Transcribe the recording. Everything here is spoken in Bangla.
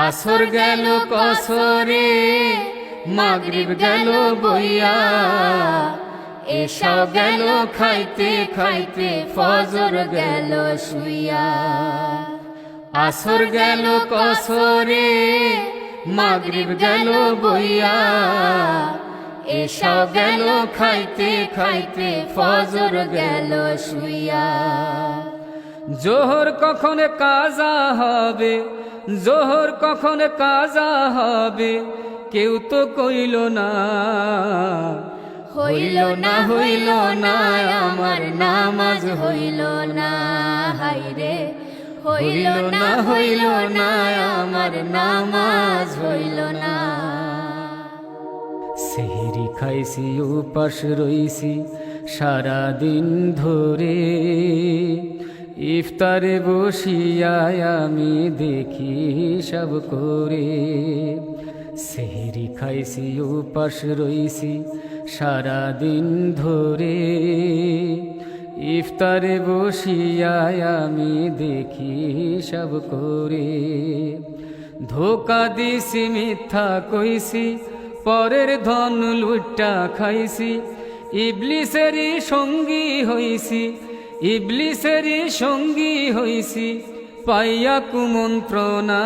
আসর গেল কসরে মাগরিব গেল বইয়া, এশা গেল খাইতে খাইতে ফজর গেল শুইয়া। আসর গেল কসরে মাগরিব গেল বইয়া, এশা গেল খাইতে খাইতে ফজর গেল শুইয়া। জোহর কখন কাজা হবে, জোহর কখন কাজা হবে, কেউ তো কইল না। হইল না হইল না আমার নামাজ হইল না, হায়রে হইল না হইল না আমার নামাজ হইল না। সেহরি খাইছি উপাস রইছি সারাদিন ধরে, ইফতারে বসিয়া আমি দেখি সব করে। সেহরি খাইছি উপাস রইছি সারাদিন ধরে, ইফতারে বসিয়া আমি দেখি সব করে। ধোকা দিছি মিথ্যা কইছি পরের ধন লুটা খাইছি, ইবলিসেরই সঙ্গী হইছি, ইবলিসেরই সঙ্গী হইছি পাইয়া কুমন্ত্রণা।